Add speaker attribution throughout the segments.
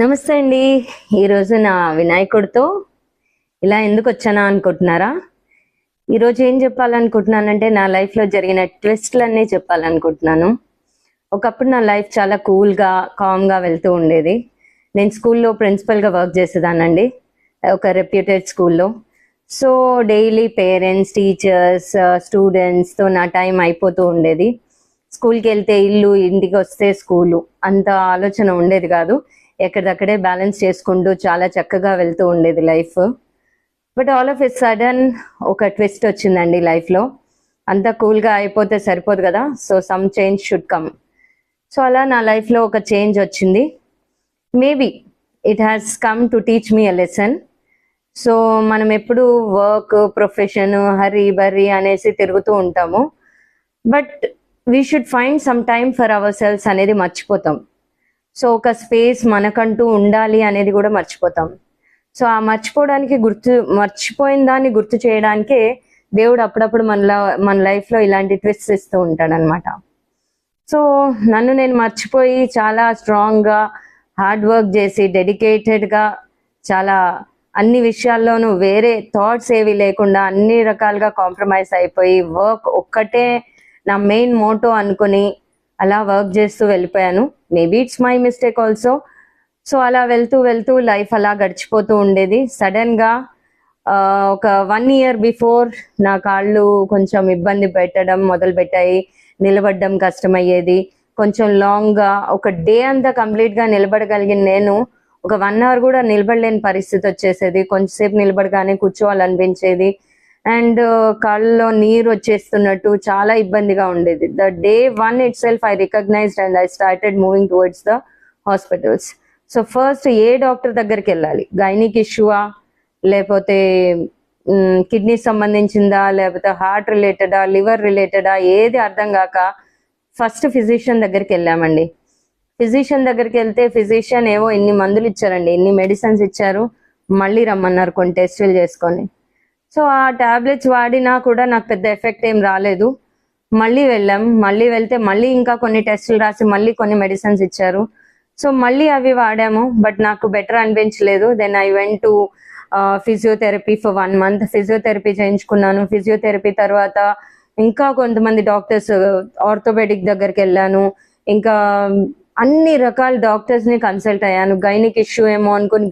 Speaker 1: నమస్తే అండి. ఈరోజు నా వినాయకుడితో ఇలా ఎందుకు వచ్చానా అనుకుంటున్నారా? ఈరోజు ఏం చెప్పాలనుకుంటున్నానంటే నా లైఫ్లో జరిగిన ట్విస్ట్లన్నీ చెప్పాలనుకుంటున్నాను. ఒకప్పుడు నా లైఫ్ చాలా కూల్గా కామ్గా వెళ్తూ ఉండేది. నేను స్కూల్లో ప్రిన్సిపల్గా వర్క్ చేసేదానండి, ఒక రెప్యూటెడ్ స్కూల్లో. సో డైలీ పేరెంట్స్, టీచర్స్, స్టూడెంట్స్తో నా టైం అయిపోతూ ఉండేది. స్కూల్కి వెళ్తే ఇల్లు, ఇంటికి వస్తే స్కూలు, అంత ఆలోచన ఉండేది కాదు. ఎక్కడిదక్కడే బ్యాలెన్స్ చేసుకుంటూ చాలా చక్కగా వెళ్తూ ఉండేది life. But all of a sudden ఒక ట్విస్ట్ వచ్చిందండి లైఫ్లో. అంతా కూల్గా అయిపోతే సరిపోదు కదా, so some change should come. So అలా నా లైఫ్లో ఒక చేంజ్ వచ్చింది. Maybe it has come to teach me a lesson. So మనం ఎప్పుడు వర్క్, ప్రొఫెషన్, హరీ బర్రీ అనేసి తిరుగుతూ ఉంటాము. But we should find some time for hour cells అనేది మర్చిపోతాం. సో ఒక స్పేస్ మనకంటూ ఉండాలి అనేది కూడా మర్చిపోతాం. సో ఆ మర్చిపోవడానికి మర్చిపోయిన దాన్ని గుర్తు చేయడానికే దేవుడు అప్పుడప్పుడు మన లైఫ్లో ఇలాంటి ట్విస్ట్ ఇస్తూ ఉంటాడనమాట. సో నన్ను నేను మర్చిపోయి చాలా స్ట్రాంగ్గా హార్డ్ వర్క్ చేసి డెడికేటెడ్గా చాలా అన్ని విషయాల్లోనూ వేరే థాట్స్ ఏవి లేకుండా అన్ని రకాలుగా కాంప్రమైజ్ అయిపోయి వర్క్ ఒక్కటే నా మెయిన్ మోటో అనుకుని అలా వర్క్ చేస్తూ వెళ్ళిపోయాను. Maybe it's my mistake also. So అలా వెళ్తూ వెళ్తూ లైఫ్ అలా గడిచిపోతూ ఉండేది. సడన్గా ఒక 1 year బిఫోర్ నా కాళ్ళు కొంచెం ఇబ్బంది పెట్టడం మొదలుపెట్టాయి. నిలబడడం కష్టమయ్యేది. కొంచెం లాంగ్గా ఒక డే అంతా కంప్లీట్గా నిలబడగలిగిన నేను ఒక 1 hour కూడా నిలబడలేని పరిస్థితి వచ్చేసేది. కొంచెంసేపు నిలబడగానే కూర్చోవాలనిపించేది. అండ్ కాళ్ళలో నీరు వచ్చేస్తున్నట్టు చాలా ఇబ్బందిగా ఉండేది. The day 1 itself I recognized and I started moving towards the hospitals. So first A doctor దగ్గరికి వెళ్ళాలి, గైనిక్ ఇష్యూవా, లేకపోతే కిడ్నీ సంబంధించిందా, లేకపోతే హార్ట్ రిలేటెడా, లివర్ రిలేటెడా, ఏది అర్థం కాక ఫస్ట్ ఫిజిషియన్ దగ్గరికి వెళ్ళామండి. ఫిజిషియన్ దగ్గరికి వెళ్తే ఫిజిషియన్ ఏవో ఇన్ని మందులు ఇచ్చారండి, ఇన్ని మెడిసిన్స్ ఇచ్చారు, మళ్ళీ రమ్మన్నారు కొన్ని టెస్టులు చేసుకొని. సో ఆ టాబ్లెట్స్ వాడినా కూడా నాకు పెద్ద ఎఫెక్ట్ ఏం రాలేదు. మళ్ళీ వెళ్ళాం. మళ్ళీ వెళ్తే మళ్ళీ ఇంకా కొన్ని టెస్టులు రాసి మళ్ళీ కొన్ని మెడిసిన్స్ ఇచ్చారు. సో మళ్ళీ అవి వాడాము, బట్ నాకు బెటర్ అనిపించలేదు. Then I went to physiotherapy for 1 month. Physiotherapy చేయించుకున్నాను. ఫిజియోథెరపీ తర్వాత ఇంకా కొంతమంది డాక్టర్స్, ఆర్థోపెడిక్ దగ్గరికి వెళ్ళాను. ఇంకా అన్ని రకాల డాక్టర్స్ని కన్సల్ట్ అయ్యాను. గైనిక్ ఇష్యూ ఏమో అనుకుని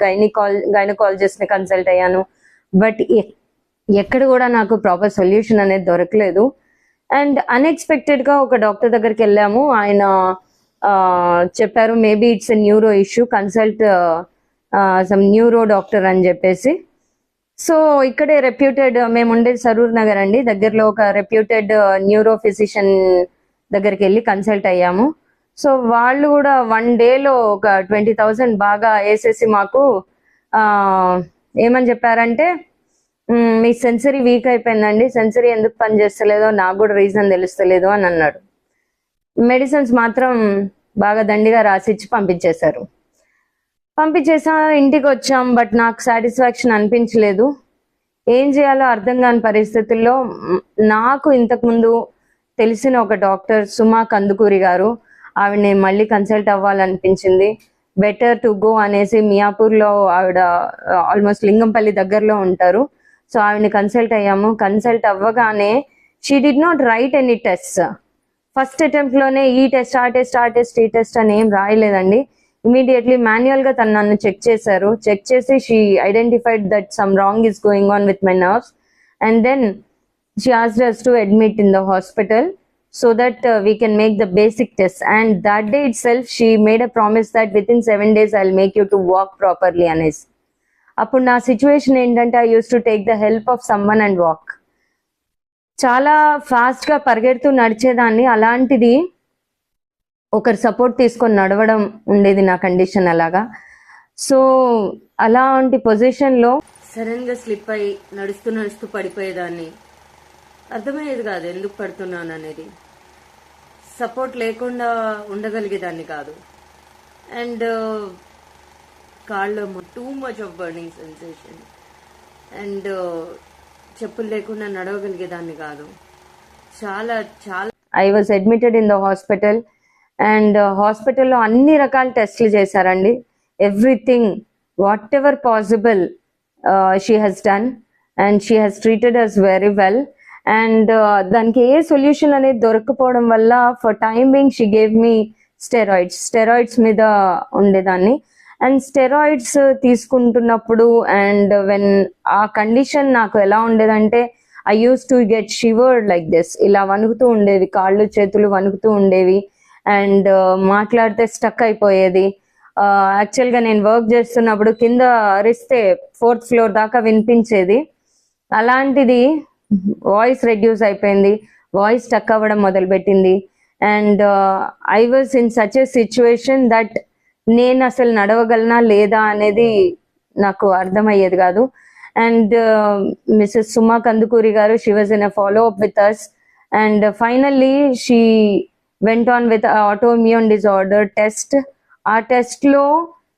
Speaker 1: గైనకాలజిస్ట్ని కన్సల్ట్ అయ్యాను. బట్ ఎక్కడ కూడా నాకు ప్రాపర్ సొల్యూషన్ అనేది దొరకలేదు. అండ్ అన్ఎక్స్పెక్టెడ్గా ఒక డాక్టర్ దగ్గరికి వెళ్ళాము. ఆయన చెప్పారు maybe it's a neuro issue, consult some neuro doctor అని చెప్పేసి. సో ఇక్కడే రెప్యూటెడ్, మేము ఉండేది సరూర్ నగర్ అండి, దగ్గరలో ఒక రెప్యూటెడ్ న్యూరో ఫిజిషియన్ దగ్గరికి వెళ్ళి కన్సల్ట్ అయ్యాము. సో వాళ్ళు కూడా 1 dayలో ఒక 20,000 బాగా వేసేసి మాకు ఏమని చెప్పారంటే, మీ సెన్సరీ వీక్ అయిపోయిందండి, సెన్సరీ ఎందుకు పని చేస్తలేదో నాకు కూడా రీజన్ తెలుస్తలేదు అని అన్నాడు. మెడిసిన్స్ మాత్రం బాగా దండిగా రాసిచ్చి పంపించేశారు. ఇంటికి వచ్చాం. బట్ నాకు సాటిస్ఫాక్షన్ అనిపించలేదు. ఏం చేయాలో అర్థం కాని పరిస్థితుల్లో నాకు ఇంతకుముందు తెలిసిన ఒక డాక్టర్ సుమా కందుకూరి గారు, ఆవిడని మళ్ళీ కన్సల్ట్ అవ్వాలనిపించింది. బెటర్ టు గో అనేసి మియాపూర్లో ఆవిడ ఆల్మోస్ట్ లింగంపల్లి దగ్గరలో ఉంటారు. సో ఆవిడని కన్సల్ట్ అయ్యాము. కన్సల్ట్ అవ్వగానే she did not write any test. First అటెంప్ట్లోనే ఈ టెస్ట్, ఆ టెస్ట్, ఆ టెస్ట్, ఈ టెస్ట్ అని ఏం రాయలేదండి. ఇమీడియట్లీ మాన్యువల్గా తను నన్ను చెక్ చేశారు. చెక్ చేసి she identified that some wrong is going on with my nerves. And then she asked us to admit in the hospital so that we can make the basic tests. And that day itself she made a promise that within 7 days I'll make you to walk properly అనేసి. అప్పుడు నా situation ఏంటంటే I use to take the help of someone and walk. చాలా ఫాస్ట్గా పరిగెడుతూ నడిచేదాన్ని, అలాంటిది ఒకరి support తీసుకొని నడవడం ఉండేది నా కండిషన్ అలాగా. సో అలాంటి పొజిషన్లో సడన్గా స్లిప్ అయ్యి నడుస్తూ నడుస్తూ పడిపోయేదాన్ని. అర్థమయ్యేది కాదు ఎందుకు పడుతున్నాను అనేది. సపోర్ట్ లేకుండా ఉండగలిగేదాన్ని కాదు. అండ్ కాళ్ళలో too much of burning sensation. And చెప్పులు లేకుండా నడవగలిగేదాన్ని కాదు. చాలా చాలా I was admitted in the hospital. And హాస్పిటల్లో అన్ని రకాల టెస్ట్లు చేశారండి. everything, whatever possible, she has done, and she has treated us very well. And దానికి ఏ సొల్యూషన్ అనేది దొరకపోవడం వల్ల for time being she gave me steroids మీద ఉండేదాన్ని. అండ్ స్టెరాయిడ్స్ తీసుకుంటున్నప్పుడు అండ్ వెన్ ఆ కండిషన్ నాకు ఎలా ఉండేదంటే I use to get shivered like this, ఇలా వణుకుతూ ఉండేవి, కాళ్ళు చేతులు వణుకుతూ ఉండేవి, అండ్ మాట్లాడితే స్టక్ అయిపోయేది. యాక్చువల్గా నేను వర్క్ చేస్తున్నప్పుడు కింద అరిస్తే 4th floor దాకా వినిపించేది. అలాంటిది వాయిస్ రెడ్యూస్ అయిపోయింది, వాయిస్ స్టక్ అవ్వడం మొదలుపెట్టింది. And I was in such a situation that నేను అసలు నడవగలనా లేదా అనేది నాకు అర్థమయ్యేది కాదు. And Mrs Suma Kandukuri garu, she was in a follow up with us, and finally she went on with autoimmune disorder test. ఆ టెస్ట్ లో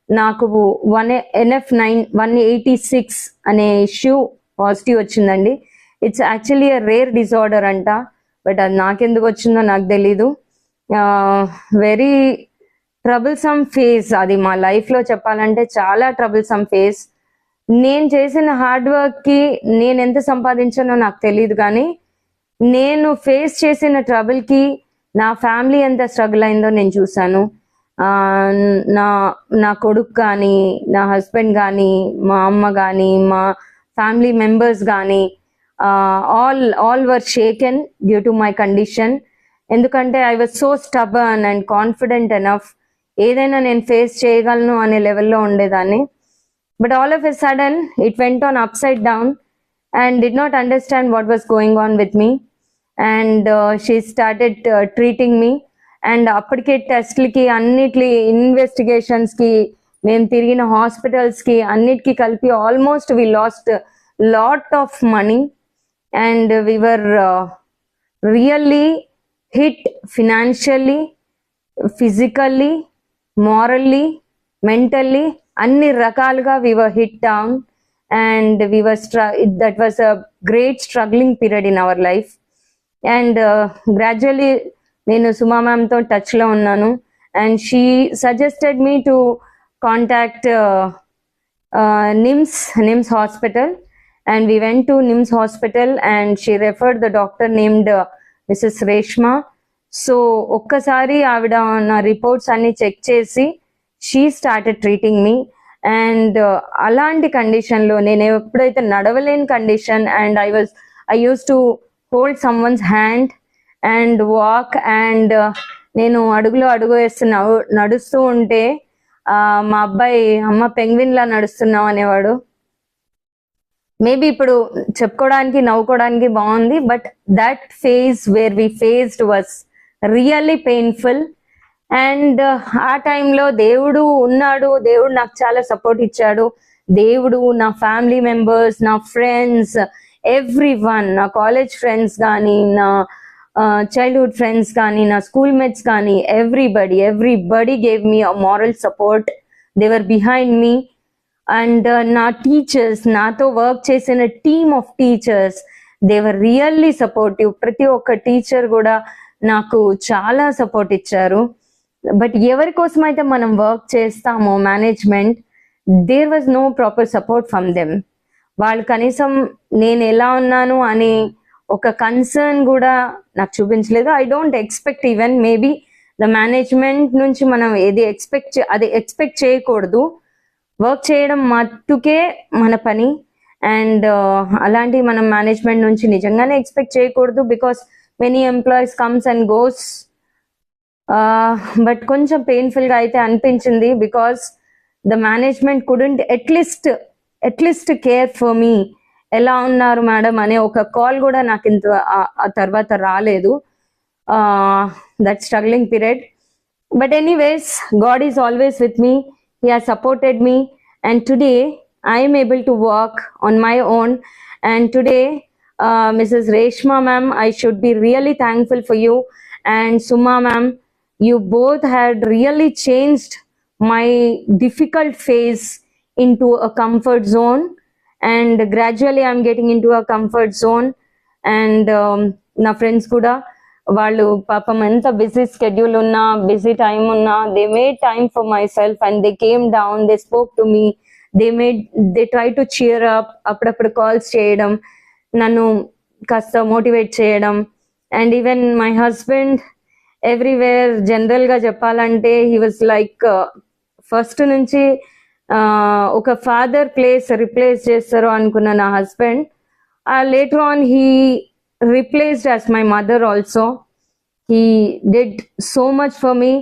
Speaker 1: నాకు NF9 186 అనే ఇష్యూ పాజిటివ్ వచ్చిందండి. It's actually a rare disorder అంట, బట్ అది నాకెందుకు వచ్చిందో నాకు తెలీదు. వెరీ ట్రబుల్సమ్ ఫేజ్ అది మా లైఫ్ లో చెప్పాలంటే, చాలా ట్రబుల్సమ్ ఫేజ్. నేను చేసిన హార్డ్ వర్క్ కి నేను ఎంత సంపాదించానో నాకు తెలియదు, కానీ నేను ఫేస్ చేసిన ట్రబుల్ కి నా ఫ్యామిలీ ఎంత స్ట్రగుల్ అయిందో నేను చూసాను. నా కొడుకు కానీ, నా హస్బెండ్ కానీ, మా అమ్మ కానీ, మా ఫ్యామిలీ మెంబర్స్ కానీ all were shaken due to my condition. ఎందుకంటే I was so stubborn and confident enough, ఏదైనా నేను ఫేస్ చేయగలను అనే లెవెల్లో ఉండేదాన్ని. But all of a sudden it went on upside down and did not understand what was going on with me. And she started treating me. And అప్పటికే టెస్ట్లకి, అన్నిటి ఇన్వెస్టిగేషన్స్కి, మేము తిరిగిన హాస్పిటల్స్కి అన్నిటికీ కలిపి almost we last lot of money. And we were really hit financially, physically, morally, mentally, అన్ని రకాలుగా we were hit down, and we were that was a great struggling period in our life. And gradually నేను సుమా మ్యామ్తో టచ్లో ఉన్నాను, and she suggested me to contact NIMS hospital. And we went to NIMS hospital and she referred the doctor named Mrs. Reshma. So ఒక్కసారి ఆవిడ నా reports అన్ని check చేసి she started treating me. And అలాంటి కండిషన్లో నేను ఎప్పుడైతే నడవలేని condition, and I used to hold someone's hand and walk, and నేను అడుగులో అడుగు వేస్తూ నడుస్తూ ఉంటే మా అబ్బాయి అమ్మ పెంగ్విన్ లా నడుస్తున్నావు అనేవాడు. మేబీ ఇప్పుడు చెప్పుకోవడానికి నవ్వుకోవడానికి బాగుంది, but that phase where we faced was really painful. And ఆ టైంలో దేవుడు ఉన్నాడు, దేవుడు నాకు చాలా సపోర్ట్ ఇచ్చాడు. దేవుడు, నా ఫ్యామిలీ మెంబర్స్, నా ఫ్రెండ్స్, ఎవ్రీవన్, నా కాలేజ్ ఫ్రెండ్స్ కానీ, నా చైల్డ్హుడ్ ఫ్రెండ్స్ కానీ, నా స్కూల్ మేట్స్ కానీ, everybody gave me a moral support. They were behind me. And నా టీచర్స్, నాతో వర్క్ చేసిన team of teachers, they were really supportive. ప్రతి ఒక్క టీచర్ కూడా నాకు చాలా సపోర్ట్ ఇచ్చారు. బట్ ఎవరి కోసం అయితే మనం వర్క్ చేస్తామో management, there was no proper support from them. వాళ్ళు కనీసం నేను ఎలా ఉన్నాను అని ఒక కన్సర్న్ కూడా నాకు చూపించలేదు. I don't expect even, maybe the management నుంచి మనం ఏది ఎక్స్పెక్ట్ చేయకూడదు. వర్క్ చేయడం మట్టుకే మన పని. అండ్ అలాంటి మనం మేనేజ్మెంట్ నుంచి నిజంగానే ఎక్స్పెక్ట్ చేయకూడదు, because many employees comes and goes. But కొంచెం పెయిన్ఫుల్గా అయితే అనిపించింది, because the management couldn't at least care for me. ఎలా ఉన్నారు మేడం అనే ఒక కాల్ కూడా నాకు ఆ తర్వాత రాలేదు. That struggling period. But anyways, God is always with me. He has supported me, and today I am able to walk on my own. And today, Mrs. Reshma ma'am, I should be really thankful for you, and Suma ma'am, you both had really changed my difficult phase into a comfort zone, and gradually I'm getting into a comfort zone. And na friends kuda వాళ్ళు పాపం ఎంత busy schedule ఉన్నా, busy time ఉన్నా, they made time for my self and they came down, they spoke to me, they try to cheer up. అప్పుడప్పుడు calls చేయడం, నన్ను కాస్త motivate చేయడం. And even my husband everywhere, general గా చెప్పాలంటే he was like first నుంచి ఒక father place replace చేస్తారు అనుకున్న నా husband, later on he replaced as my mother also. He did so much for me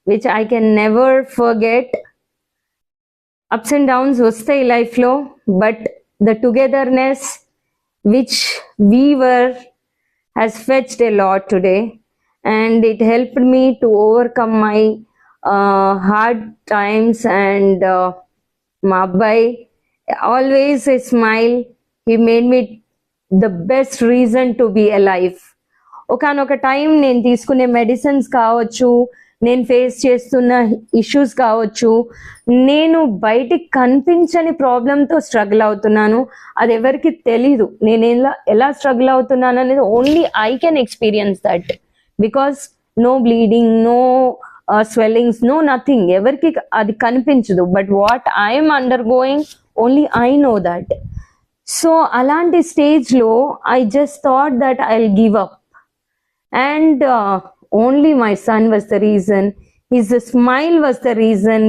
Speaker 1: which I can never forget. Ups and downs vastayi life lo, but the togetherness which we were has fetched a lot today, and it helped me to overcome my hard times. And మా అబ్బాయి always a smile, he made me the best reason to be alive. ఒకనొక time నేను తీసుకునే medicines కావచ్చు, నేను face చేస్తున్న issues కావచ్చు, నేను బయటికి కనిపించని ప్రాబ్లంతో స్ట్రగుల్ అవుతున్నాను. అది ఎవరికి తెలీదు నేను ఎలా స్ట్రగుల్ అవుతున్నాను అనేది. Only I can experience that, because no bleeding, no swellings, no nothing. ఎవరికి అది కనిపించదు. But what I'm undergoing, only I know that. So అలాంటి స్టేజ్లో I just thought that I will give up. And only my son was the reason. His smile was the reason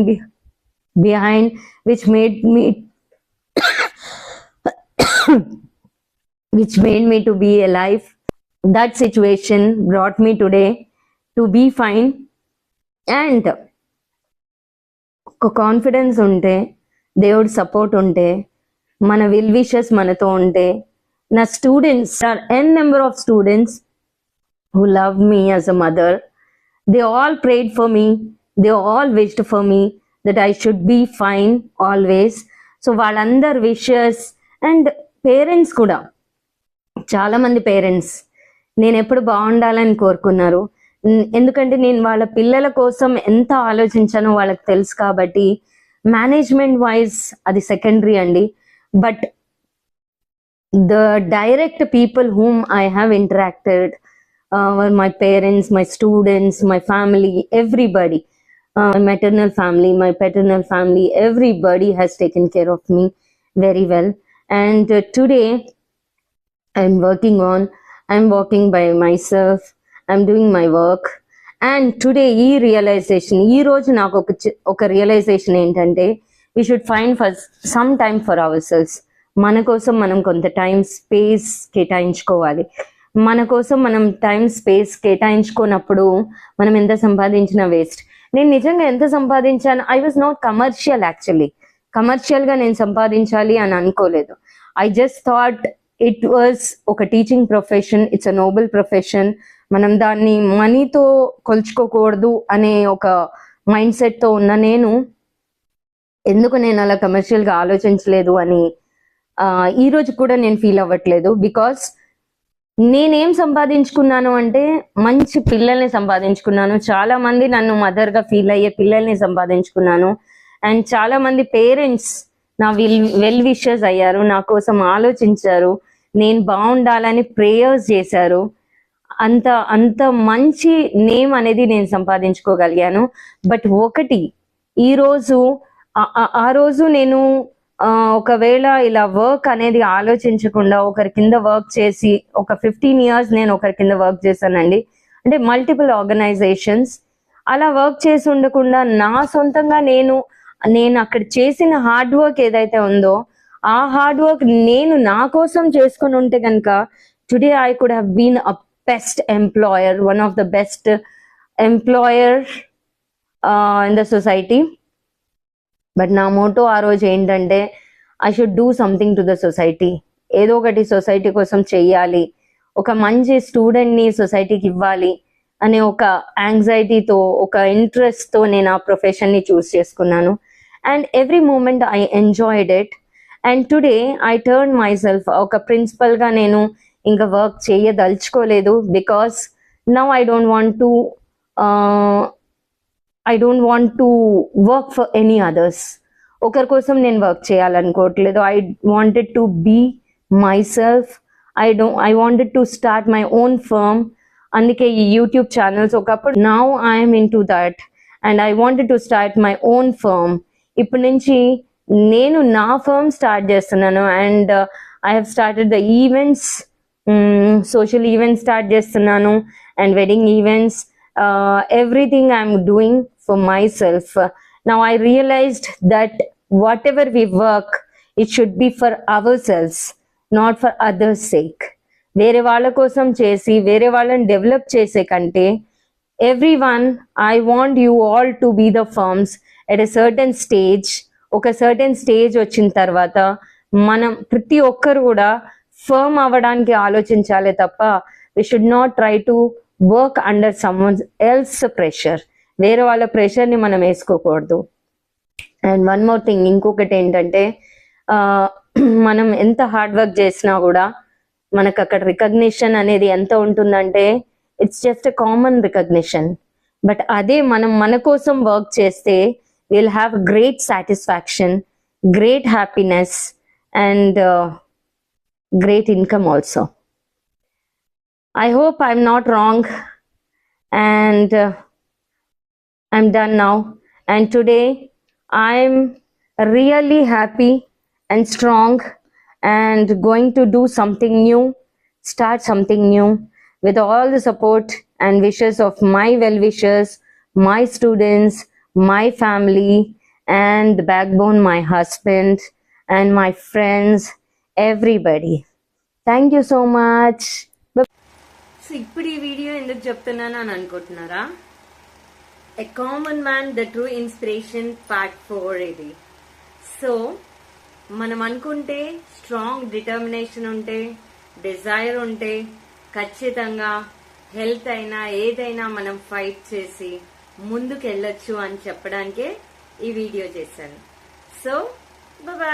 Speaker 1: behind which made me to be alive. That situation brought me today to be fine. And confidence unte, దేవుడి support ఉంటే, మన well wishes మనతో ఉంటే, నా students are n number of students who loved me as a mother. They all prayed for me. They all wished for me that I should be fine always. So వాళ్ళందరు wishes. And parents కూడా, చాలామంది parents నేను ఎప్పుడు బాగుండాలని కోరుకున్నారు. ఎందుకంటే నేను వాళ్ళ పిల్లల కోసం ఎంత ఆలోచించానో వాళ్ళకి తెలుసు కాబట్టి. మేనేజ్మెంట్ వైజ్ అది సెకండరీ అండి. But the direct people whom I have interacted, my parents, my students, my family, everybody, my maternal family, my paternal family, everybody has taken care of me very well. And today I'm walking by myself, I'm doing my work. And today ఈ realisation, ఈ రోజు నాకు ఒక realisation ఏంటంటే, we should find for some time for ourselves. మన కోసం మనం కొంత టైం స్పేస్ కేటాయించుకోవాలి. మన కోసం మనం టైం స్పేస్ కేటాయించుకున్నప్పుడు మనం ఎంత సంపాదించినా వేస్ట్. నేను నిజంగా ఎంత సంపాదించాను, I was not commercial. Actually కమర్షియల్గా నేను సంపాదించాలి అని అనుకోలేదు. I just thought it was ఒక teaching profession, it's a noble profession. మనం దాన్ని మనీతో కొలుచుకోకూడదు అనే ఒక మైండ్ సెట్తో ఉన్న నేను, ఎందుకు నేను అలా కమర్షియల్గా ఆలోచించలేదు అని ఈరోజు కూడా నేను ఫీల్ అవ్వట్లేదు. బికాస్ నేనేం సంపాదించుకున్నాను అంటే, మంచి పిల్లల్ని సంపాదించుకున్నాను. చాలా మంది నన్ను మదర్గా ఫీల్ అయ్యే పిల్లల్ని సంపాదించుకున్నాను. అండ్ చాలా మంది పేరెంట్స్ నా వెల్ విషర్స్ అయ్యారు, నా కోసం ఆలోచించారు, నేను బాగుండాలని ప్రేయర్స్ చేశారు. అంత మంచి నేమ్ అనేది నేను సంపాదించుకోగలిగాను. బట్ ఒకటి, ఈరోజు ఆ రోజు నేను ఒకవేళ ఇలా వర్క్ అనేది ఆలోచించకుండా ఒకరి కింద వర్క్ చేసి, ఒక 15 years నేను ఒకరి కింద వర్క్ చేశానండి. అంటే మల్టిపుల్ ఆర్గనైజేషన్స్. అలా వర్క్ చేసి ఉండకుండా నా సొంతంగా నేను అక్కడ చేసిన హార్డ్ వర్క్ ఏదైతే ఉందో, ఆ హార్డ్ వర్క్ నేను నా కోసం చేసుకుని ఉంటే కనుక, today I could have been a best employer, one of the best employer in the society. But నా మోటో ఆ రోజు ఏంటంటే, I should do something to the society. ఏదో ఒకటి సొసైటీ కోసం చెయ్యాలి, ఒక మంచి స్టూడెంట్ని సొసైటీకి ఇవ్వాలి అనే ఒక యాంగ్జైటీతో, ఒక ఇంట్రెస్ట్తో నేను ఆ ప్రొఫెషన్ని చూస్ చేసుకున్నాను. And every moment I enjoyed it. And today I turn myself ఒక ప్రిన్సిపల్గా నేను ఇంకా వర్క్ చేయదలుచుకోలేదు. Because now I don't want to work for any others. ఒకరి కోసం నేను వర్క్ చేయాలనుకోవట్లేదు. I wanted to be myself. I wanted to start my own firm. అందుకే ఈ యూట్యూబ్ ఛానల్స్ ఒకప్పుడు. Now I'm into that and I wanted to start my own firm. ఇప్పటి నుంచి నేను నా ఫర్మ్ స్టార్ట్ చేస్తున్నాను and I have started the events, social events start చేస్తున్నాను and wedding events. Everything I'm doing for myself. Now I realized that whatever we work, it should be for ourselves, not for others' sake. వేరే వాళ్ళ కోసం చేసి వేరే వాళ్ళని develop చేసే కంటే, everyone, I want you all to be the firms at a certain stage. ఒక certain stage వచ్చిన తర్వాత మనం ప్రతి ఒక్కరు కూడా ఫర్మ్ అవ్వడానికి ఆలోచించాలి తప్ప we should not try to work under someone else pressure. వేరే వాళ్ళ ప్రెషర్ని మనం వేసుకోకూడదు. అండ్ వన్ మోర్ థింగ్, ఇంకొకటి ఏంటంటే మనం ఎంత హార్డ్ వర్క్ చేసినా కూడా మనకు అక్కడ రికగ్నిషన్ అనేది ఎంత ఉంటుందంటే it's just a common recognition. But అదే మనం మన కోసం వర్క్ చేస్తే will have great satisfaction, great happiness and great income also. I hope I'm not wrong and I'm done now. And today I'm really happy and strong and going to do something new, start something new with all the support and wishes of my well-wishers, my students, my family and the backbone, my husband and my friends, everybody. Thank you so much. So ఇప్పుడు ఈ video ఎందుకు చెప్తున్నాను అని అనుకుంటున్నారా? A common man the true inspiration part 4 ఇది. So మనం అనుకుంటే, strong determination ఉంటే, డిజైర్ ఉంటే ఖచ్చితంగా హెల్త్ అయినా ఏదైనా మనం ఫైట్ చేసి ముందుకు వెళ్ళొచ్చు అని చెప్పడానికే ఈ వీడియో చేశాను. So bye.